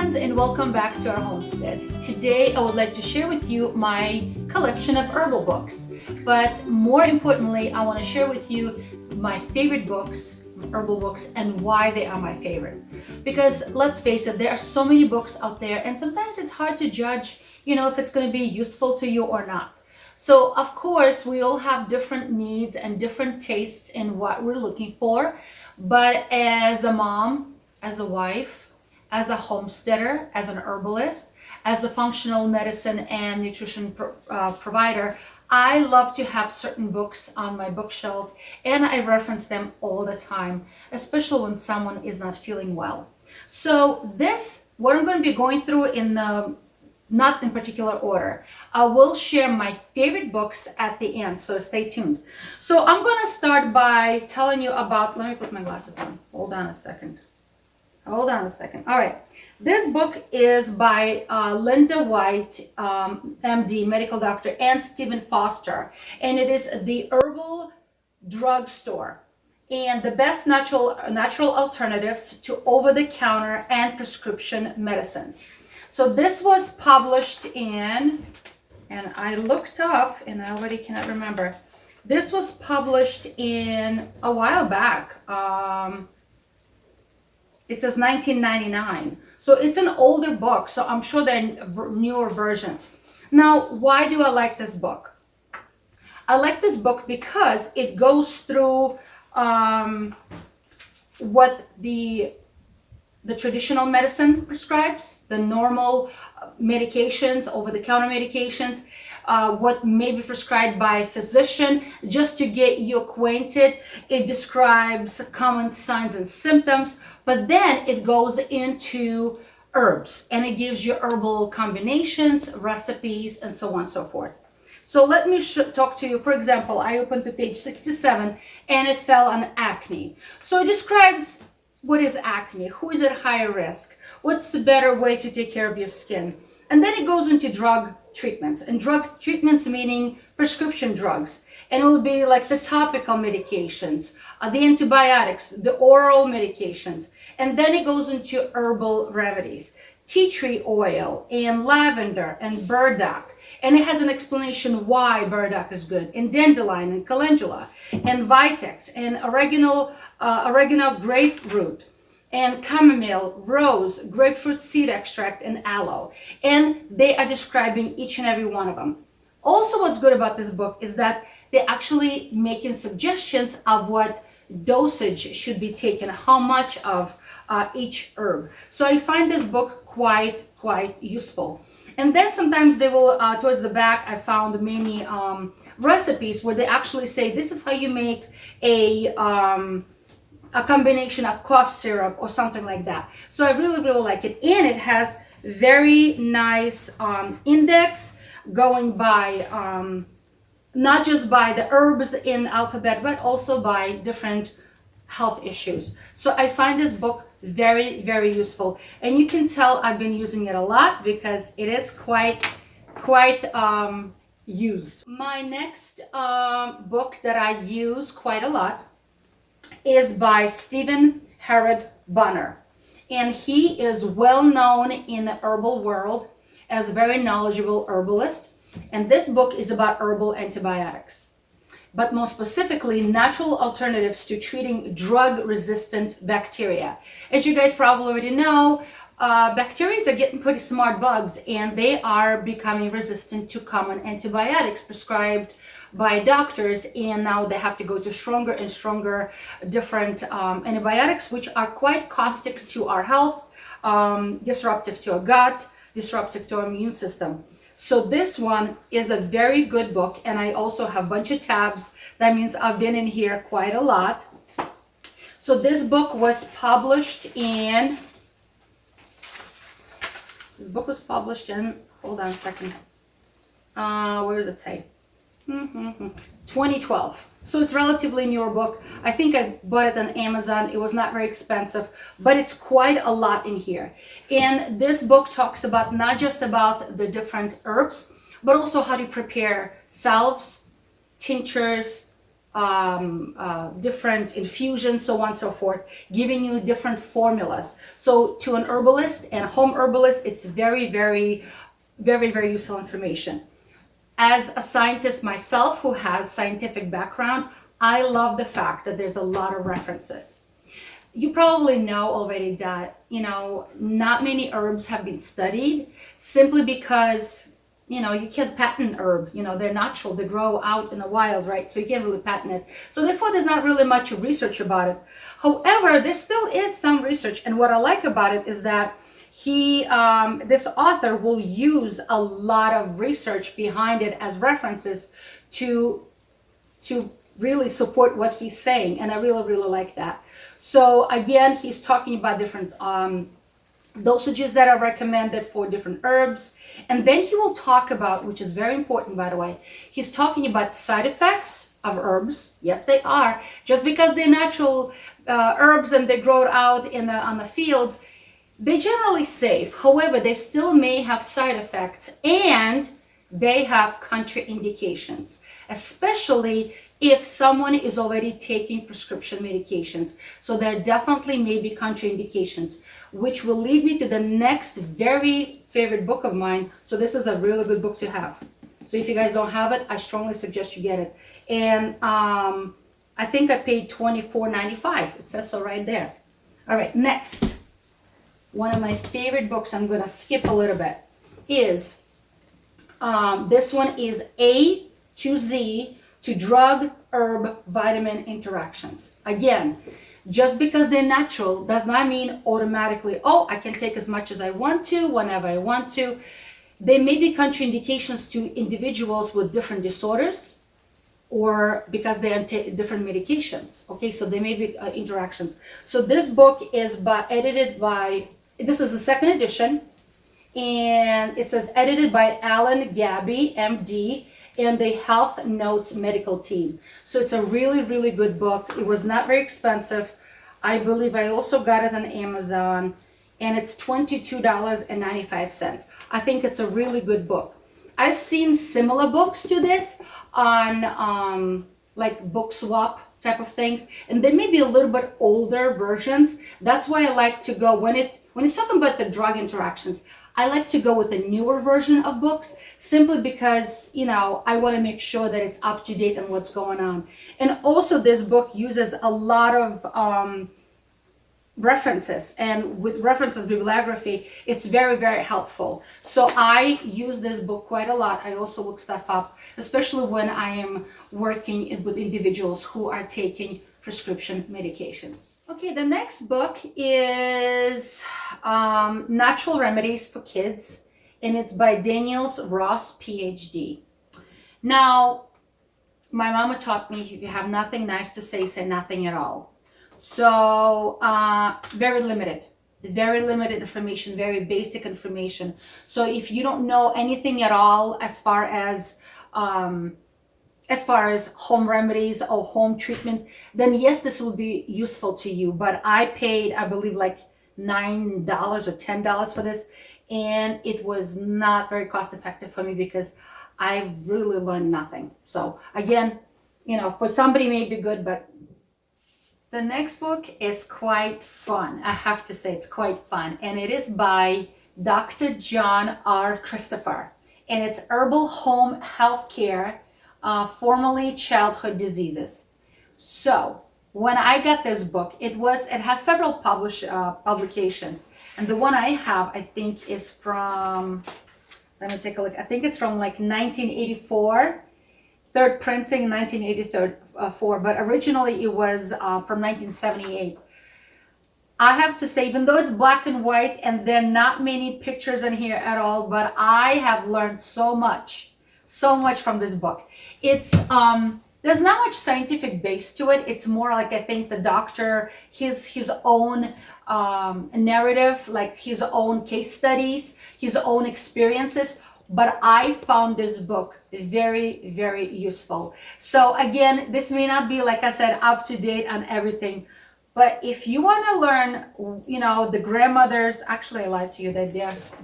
friends, and welcome back to our homestead. Today I would like to share with you my collection of herbal books, but more importantly I want to share with you my favorite books, herbal books, and why they are my favorite. Because let's face it, there are so many books out there and sometimes it's hard to judge, if it's going to be useful to you or not. So of course we all have different needs and different tastes in what we're looking for, but as a mom, as a wife, as a homesteader, as an herbalist, as a functional medicine and nutrition provider, I love to have certain books on my bookshelf, and I reference them all the time, especially when someone is not feeling well. So what I'm going to be going through not in particular order. I will share my favorite books at the end, so stay tuned. So I'm going to start by telling you about, let me put my glasses on. Hold on a second. All right. This book is by Linda White, MD, medical doctor, and Stephen Foster. And it is the Herbal Drugstore and the best natural alternatives to over-the-counter and prescription medicines. So this was published in, and I looked up and I already cannot remember. This was published in a while back. It says 1999. So it's an older book, so I'm sure there are newer versions. Now, why do I like this book? I like this book because it goes through what the traditional medicine prescribes, the normal medications, over-the-counter medications, what may be prescribed by a physician, just to get you acquainted. It describes common signs and symptoms, but then it goes into herbs and it gives you herbal combinations, recipes, and so on and so forth. So let me talk to you. For example, I opened to page 67 and it fell on acne. So it describes what is acne, who is at higher risk, what's the better way to take care of your skin. And then it goes into drug treatments, and drug treatments meaning prescription drugs. And it will be like the topical medications, the antibiotics, the oral medications. And then it goes into herbal remedies, tea tree oil and lavender and burdock. And it has an explanation why burdock is good, and dandelion and calendula and vitex and oregano grapefruit and chamomile, rose, grapefruit seed extract, and aloe. And they are describing each and every one of them. Also, what's good about this book is that they're actually making suggestions of what dosage should be taken, how much of each herb. So I find this book quite useful. And then sometimes they will, towards the back, I found many recipes where they actually say this is how you make a combination of cough syrup or something like that. So I really like it. And it has very nice index going by not just by the herbs in alphabet, but also by different health issues. So I find this book very useful. And you can tell I've been using it a lot because it is quite used. My next book that I use quite a lot is by Stephen Bonner, and he is well known in the herbal world as a very knowledgeable herbalist. And this book is about herbal antibiotics, but more specifically natural alternatives to treating drug-resistant bacteria. As you guys probably already know, bacteria are getting pretty smart bugs, and they are becoming resistant to common antibiotics prescribed by doctors, and now they have to go to stronger and stronger different antibiotics, which are quite caustic to our health, disruptive to our gut, disruptive to our immune system. So this one is a very good book, and I also have a bunch of tabs. That means I've been in here quite a lot. So this book was published in, hold on a second, where does it say? 2012. So it's relatively newer book. I think I bought it on Amazon. It was not very expensive, but it's quite a lot in here. And this book talks about not just about the different herbs, but also how to prepare salves, tinctures, different infusions, so on and so forth, giving you different formulas. So to an herbalist and home herbalist, it's very, very, very, very useful information. As a scientist myself who has scientific background, I love the fact that there's a lot of references. You probably know already that, not many herbs have been studied simply because, you can't patent herb. They're natural, they grow out in the wild, right? So you can't really patent it. So therefore, there's not really much research about it. However, there still is some research. And what I like about it is that this author will use a lot of research behind it as references to really support what he's saying, and I really, really like that. So again, he's talking about different dosages that are recommended for different herbs, and then he will talk about, which is very important by the way, he's talking about side effects of herbs. Yes, they are. Just because they're natural herbs and they grow out on the fields, they're generally safe. However, they still may have side effects, and they have contraindications, especially if someone is already taking prescription medications. So there definitely may be contraindications, which will lead me to the next very favorite book of mine. So this is a really good book to have. So if you guys don't have it, I strongly suggest you get it. And I think I paid $24.95. It says so right there. All right, next. One of my favorite books, I'm going to skip a little bit, is this one is A to Z to drug herb vitamin interactions. Again, just because they're natural does not mean automatically, oh, I can take as much as I want to, whenever I want to. There may be contraindications to individuals with different disorders, or because they are different medications. Okay, so there may be interactions. So this book is edited by, this is the second edition, and it says edited by Alan Gabby, MD, and the Health Notes medical team. So it's a really, really good book. It was not very expensive. I believe I also got it on Amazon, and it's $22.95. I think it's a really good book. I've seen similar books to this on like book swap type of things, and they may be a little bit older versions. That's why I like to go when it's talking about the drug interactions, I like to go with the newer version of books, simply because I want to make sure that it's up to date on what's going on. And also this book uses a lot of references, and with references bibliography, it's very, very helpful. So I use this book quite a lot. I also look stuff up, especially when I am working with individuals who are taking prescription medications. Okay, the next book is Natural Remedies for Kids, and it's by Daniels Ross, PhD. Now, my mama taught me, if you have nothing nice to say, say nothing at all. So very limited information, very basic information. So if you don't know anything at all as far as home remedies or home treatment, then yes, this will be useful to you. But I paid, I believe, like $9 or $10 for this, and it was not very cost effective for me because I've really learned nothing. So again, for somebody it may be good, but the next book is quite fun. I have to say, it's quite fun. And it is by Dr. John R. Christopher. And it's Herbal Home Healthcare, formerly Childhood Diseases. So when I got this book, it has several publications. And the one I have, I think, is from, let me take a look. I think it's from like 1984. Third printing, 1984, but originally it was from 1978. I have to say, even though it's black and white and there are not many pictures in here at all, but I have learned so much from this book. It's there's not much scientific base to it. It's more like, I think, the doctor, his own narrative, like his own case studies, his own experiences. But I found this book very, very useful. So again, this may not be, like I said, up to date on everything. But if you want to learn, the grandmothers, actually I lied to you that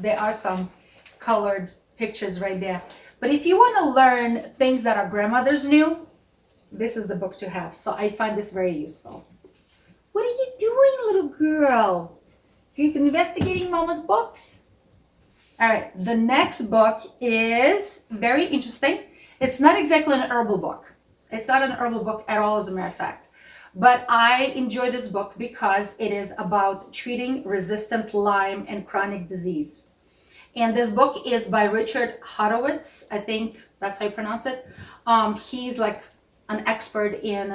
there are some colored pictures right there. But if you want to learn things that our grandmothers knew, this is the book to have. So I find this very useful. What are you doing, little girl? You're investigating Mama's books? All right, the next book is very interesting. It's not exactly an herbal book. It's not an herbal book at all, as a matter of fact. But I enjoy this book because it is about treating resistant Lyme and chronic disease. And this book is by Richard Horowitz. I think that's how you pronounce it. He's like an expert in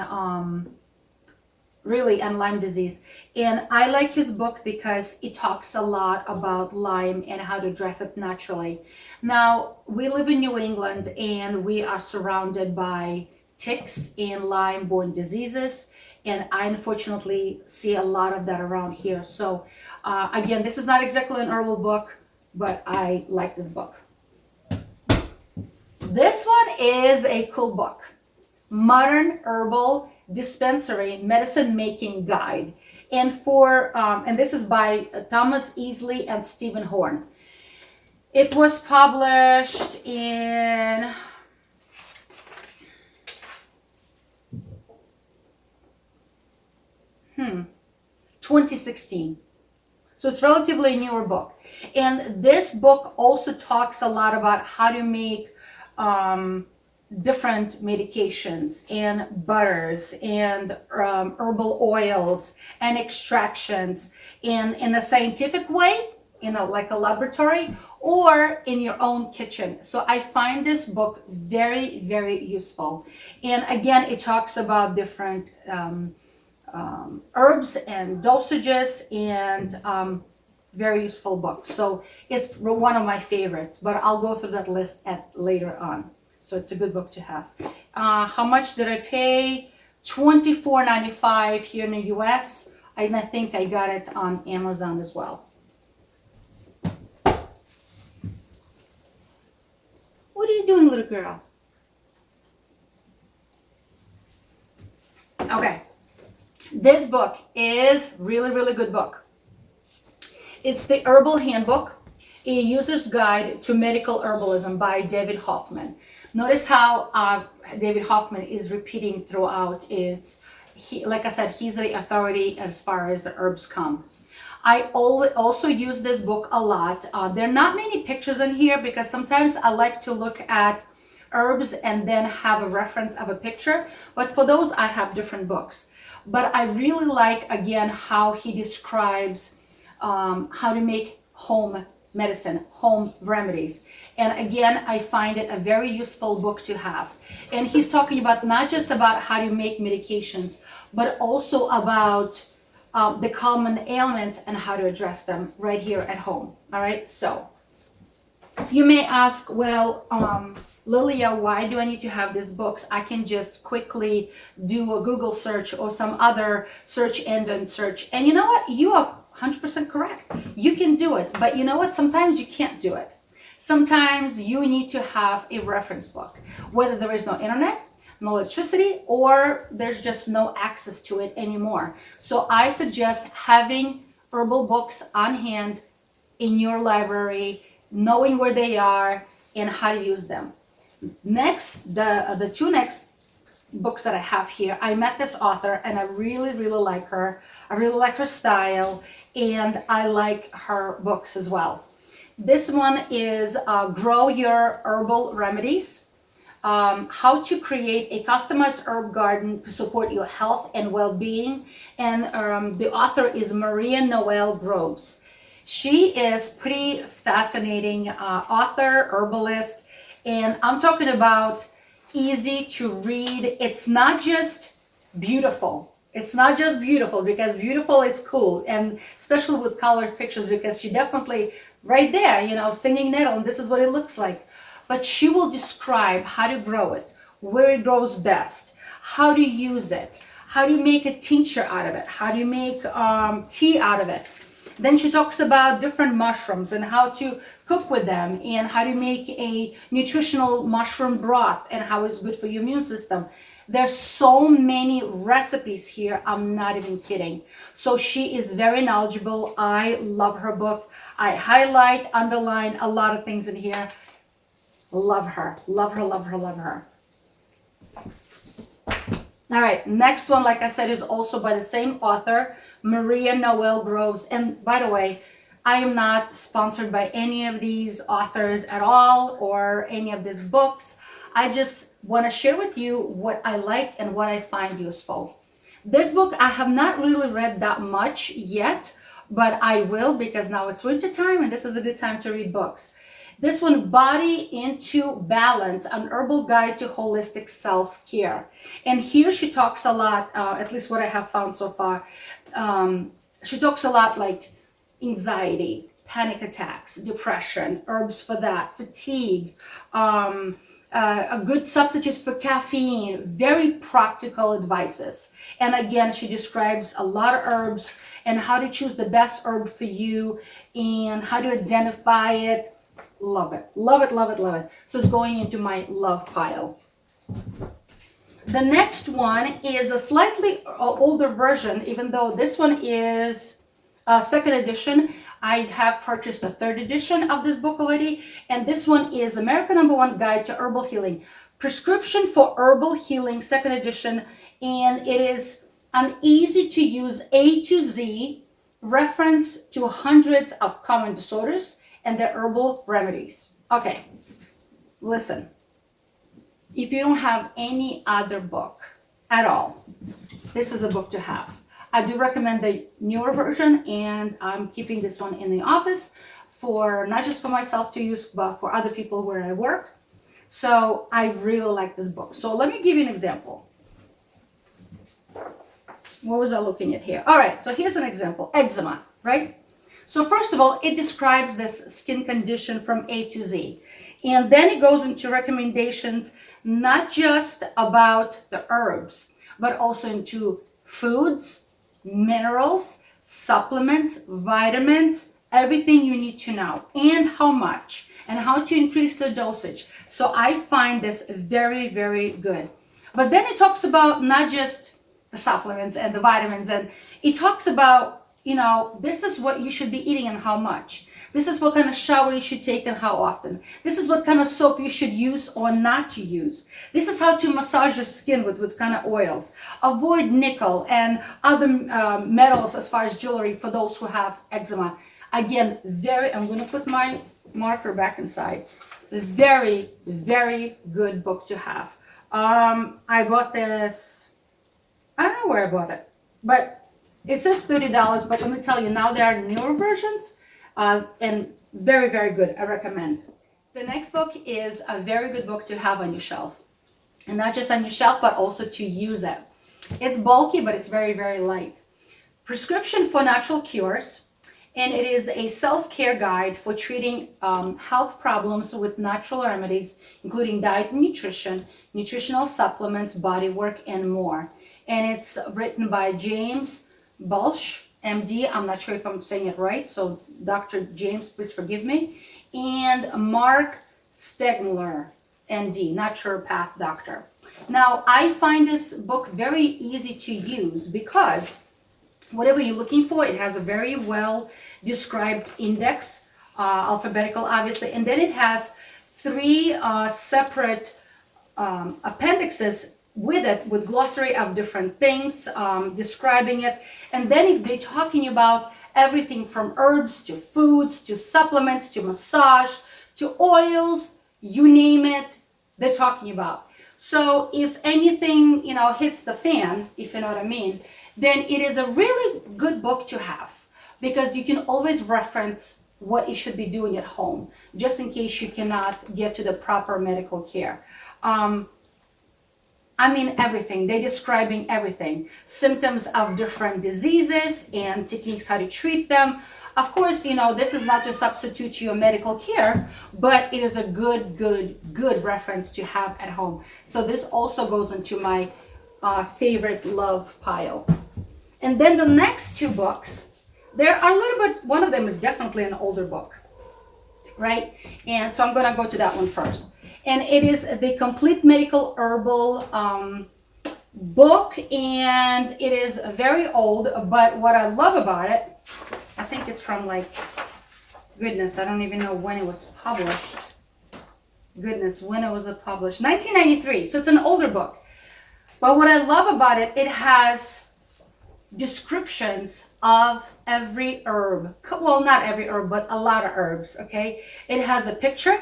really on Lyme disease. And I like his book because it talks a lot about Lyme and how to address it naturally. Now, we live in New England and we are surrounded by ticks and Lyme-borne diseases. And I unfortunately see a lot of that around here. So again, this is not exactly an herbal book, but I like this book. This one is a cool book. Modern Herbal Dispensary Medicine Making Guide. And this is by Thomas Easley and Stephen Horn. It was published in 2016. So it's relatively a newer book. And this book also talks a lot about how to make different medications and butters and herbal oils and extractions in a scientific way, like a laboratory, or in your own kitchen. So I find this book very, very useful. And again, it talks about different herbs and dosages, and very useful book. So it's one of my favorites, but I'll go through that list later on. So it's a good book to have. How much did I pay? $24.95 here in the US. And I think I got it on Amazon as well. What are you doing, little girl? Okay. This book is really, really good book. It's the Herbal Handbook, a user's guide to medical herbalism by David Hoffman. Notice how David Hoffman is repeating throughout. Like I said, he's the authority as far as the herbs come. I also use this book a lot. There are not many pictures in here because sometimes I like to look at herbs and then have a reference of a picture. But for those, I have different books. But I really like, again, how he describes how to make home medicine, home remedies. And again, I find it a very useful book to have. And he's talking about not just about how to make medications, but also about the common ailments and how to address them right here at home. All right, so you may ask, well, Lilia, why do I need to have these books? I can just quickly do a Google search or some other search engine search. And you know what? You are 100% correct. You can do it. But you know what? Sometimes you can't do it. Sometimes you need to have a reference book, whether there is no internet, no electricity, or there's just no access to it anymore. So I suggest having herbal books on hand in your library, knowing where they are and how to use them. Next, the two next books that I have here, I met this author and I really, really like her. I really like her style and I like her books as well. This one is Grow Your Herbal Remedies. How to create a customized herb garden to support your health and well-being. And the author is Maria Noel Groves. She is pretty fascinating author, herbalist, and I'm talking about easy to read. It's not just beautiful. It's not just beautiful, because beautiful is cool, and especially with colored pictures, because she definitely right there, you know, singing nettle, and this is what it looks like. But she will describe how to grow it, where it grows best, how to use it, how to make a tincture out of it, how to make tea out of it. Then she talks about different mushrooms and how to cook with them, and how to make a nutritional mushroom broth and how it's good for your immune system. There's so many recipes here, I'm not even kidding. So she is very knowledgeable. I love her book. I highlight, underline a lot of things in here. Love her, love her, love her, love her. All right, next one, like I said, is also by the same author, Maria Noel Groves. And by the way, I am not sponsored by any of these authors at all or any of these books. I just want to share with you what I like and what I find useful. This book I have not really read that much yet, but I will, because now it's winter time and this is a good time to read books. This one, Body into Balance, an herbal guide to holistic self-care. And here she talks a lot, at least what I have found so far, she talks a lot like anxiety, panic attacks, depression, herbs for that, fatigue, a good substitute for caffeine, very practical advices. And again, she describes a lot of herbs and how to choose the best herb for you and how to identify it. Love it, love it, love it, love it. So it's going into my love pile. The next one is a slightly older version, even though this one is a second edition. I have purchased a third edition of this book already, and this one is American #1 Guide to Herbal Healing, Prescription for Herbal Healing, second edition, and it is an easy to use A to Z reference to hundreds of common disorders and their herbal remedies. Okay, listen. If you don't have any other book at all, this is a book to have. I do recommend the newer version, and I'm keeping this one in the office for not just for myself to use, but for other people where I work. So I really like this book. So let me give you an example. What was I looking at here? All right, so here's an example. Eczema, right? So first of all, it describes this skin condition from A to Z. And then it goes into recommendations, not just about the herbs, but also into foods, minerals, supplements, vitamins, everything you need to know, and how much, and how to increase the dosage. So I find this very, very good. But then it talks about not just the supplements and the vitamins, and it talks about, you know, this is what you should be eating and how much. This is what kind of shower you should take and how often. This is what kind of soap you should use or not to use. This is how to massage your skin with kind of oils. Avoid nickel and other metals as far as jewelry for those who have eczema. Again, I'm going to put my marker back inside. Very, very good book to have. I bought this, I don't know where I bought it, but it says $30, but let me tell you, now there are newer versions and very, very good. I recommend. The next book is a very good book to have on your shelf. And not just on your shelf, but also to use it. It's bulky, but it's very, very light. Prescription for Natural Cures. And it is a self-care guide for treating health problems with natural remedies, including diet and nutrition, nutritional supplements, body work, and more. And it's written by James Balch, MD. I'm not sure if I'm saying it right, so Dr. James, please forgive me. And Mark Stegler, MD, naturopath doctor. Now, I find this book very easy to use because whatever you're looking for, it has a very well described index, alphabetical obviously, and then it has 3 separate appendixes with it, with glossary of different things, describing it. And then they're talking about everything from herbs to foods to supplements to massage to oils, you name it, they're talking about. So if anything, you know, hits the fan, if you know what I mean, then it is a really good book to have because you can always reference what you should be doing at home, just in case you cannot get to the proper medical care. I mean, everything. They're describing everything. Symptoms of different diseases and techniques how to treat them. Of course, you know, this is not to substitute your medical care, but it is a good reference to have at home. So this also goes into my favorite love pile. And then the next 2 books, they're a little bit, one of them is definitely an older book, right? And so I'm going to go to that one first. And it is the Complete Medical Herbal book, and it is very old, but what I love about it, I think it's from like, goodness, I don't even know when it was published. Goodness, when it was published, 1993, so it's an older book. But what I love about it, it has descriptions of every herb. Well, not every herb, but a lot of herbs, okay? It has a picture.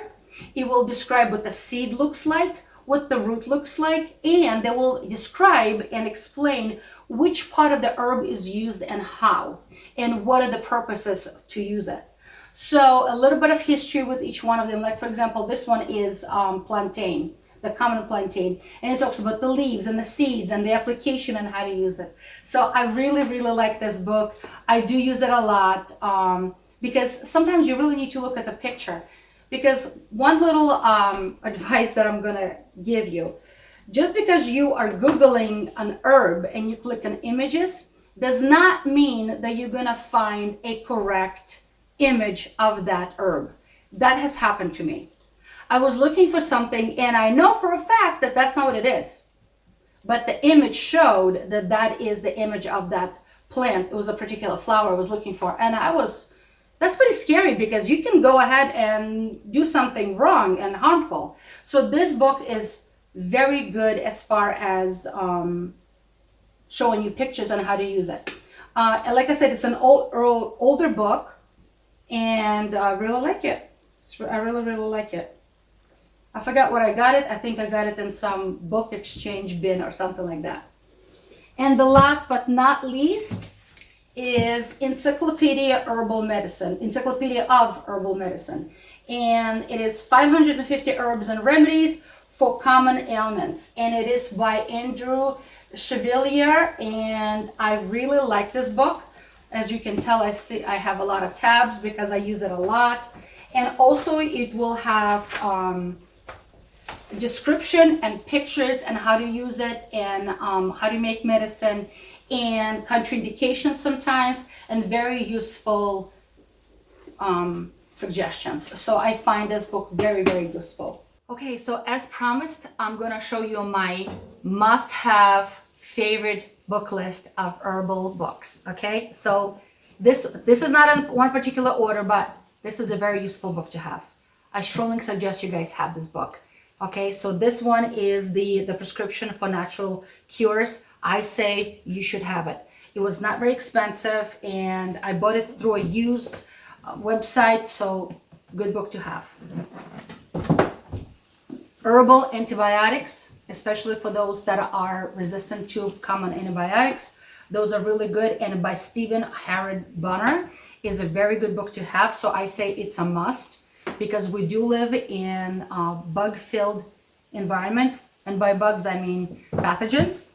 It will describe what the seed looks like, what the root looks like, and they will describe and explain which part of the herb is used and how, and what are the purposes to use it. So a little bit of history with each one of them. Like for example, this one is plantain, the common plantain, and it talks about the leaves and the seeds and the application and how to use it. So I really, really like this book. I do use it a lot because sometimes you really need to look at the picture. Because one little advice that I'm gonna give you, just because you are Googling an herb and you click on images, does not mean that you're gonna find a correct image of that herb. That has happened to me. I was looking for something and I know for a fact that that's not what it is. But the image showed that that is the image of that plant. It was a particular flower I was looking for. And that's pretty scary because you can go ahead and do something wrong and harmful. So this book is very good as far as showing you pictures on how to use it. And like I said, it's an older book, and I really like it. I really, really like it. I forgot where I got it. I think I got it in some book exchange bin or something like that. And the last but not least is Encyclopedia of Herbal Medicine. And it is 550 herbs and remedies for common ailments. And it is by Andrew Chevalier. And I really like this book. As you can tell, I have a lot of tabs because I use it a lot. And also it will have description and pictures and how to use it and how to make medicine and contraindications sometimes, and very useful suggestions. So I find this book very, very useful. Okay, so as promised, I'm gonna show you my must-have favorite book list of herbal books. Okay, so this is not in one particular order, but this is a very useful book to have. I strongly suggest you guys have this book. Okay, so this one is the prescription for natural cures. I say you should have it. It was not very expensive, and I bought it through a used website, so good book to have. Herbal antibiotics, especially for those that are resistant to common antibiotics. Those are really good, and by Stephen Harrod Bonner is a very good book to have. So I say it's a must because we do live in a bug-filled environment, and by bugs I mean pathogens.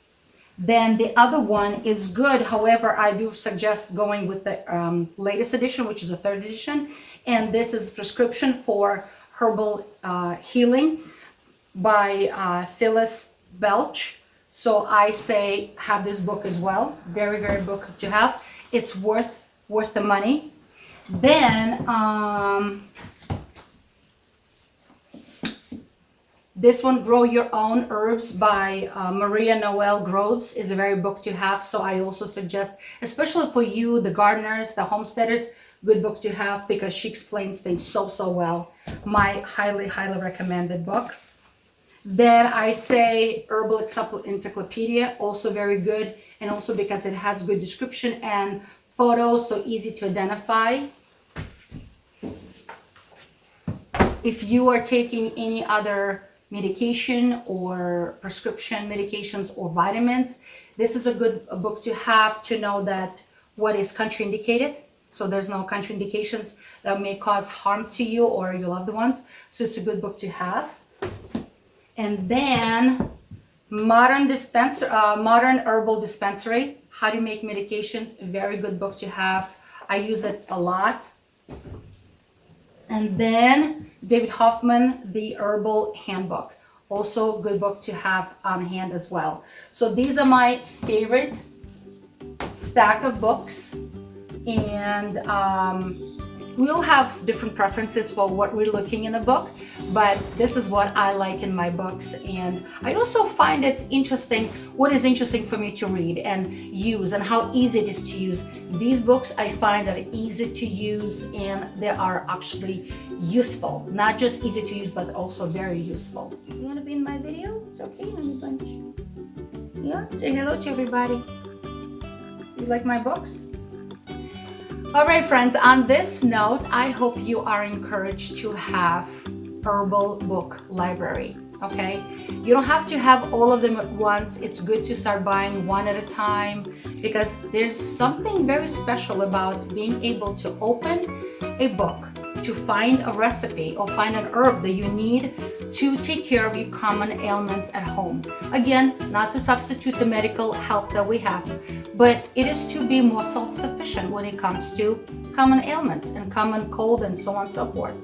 Then the other one is good. However, I do suggest going with the latest edition, which is the 3rd edition. And this is prescription for herbal healing by Phyllis Belch. So I say have this book as well. Very, very book to have. It's worth the money. Then this one, Grow Your Own Herbs by Maria Noel Groves, is a very book to have. So I also suggest, especially for you, the gardeners, the homesteaders, good book to have because she explains things so well. My highly, highly recommended book. Then I say Herbal Encyclopedia, also very good, and also because it has good description and photos, so easy to identify. If you are taking any other medication or prescription medications or vitamins, this is a good book to have to know that what is contraindicated. So there's no contraindications that may cause harm to you or your loved ones. So it's a good book to have. And then Modern Herbal Dispensary, How to Make Medications, a very good book to have. I use it a lot. And then David Hoffman, The Herbal Handbook, also a good book to have on hand as well. So these are my favorite stack of books, and we'll have different preferences for what we're looking in a book, but this is what I like in my books. And I also find it interesting, what is interesting for me to read and use, and how easy it is to use. These books I find are easy to use, and they are actually useful. Not just easy to use, but also very useful. You want to be in my video? It's okay, honey bunch. Yeah, say hello to everybody. You like my books? All right, friends, on this note, I hope you are encouraged to have Herbal book library, okay? You don't have to have all of them at once. It's good to start buying one at a time because there's something very special about being able to open a book, to find a recipe or find an herb that you need to take care of your common ailments at home. Again, not to substitute the medical help that we have, but it is to be more self-sufficient when it comes to common ailments and common cold and so on and so forth.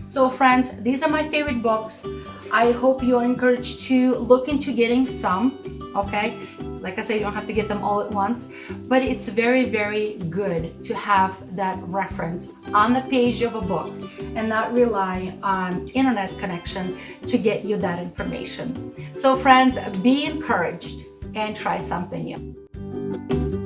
So friends, these are my favorite books. I hope you're encouraged to look into getting some, okay? Like I said, you don't have to get them all at once, but it's very, very good to have that reference on the page of a book and not rely on internet connection to get you that information. So friends, be encouraged and try something new.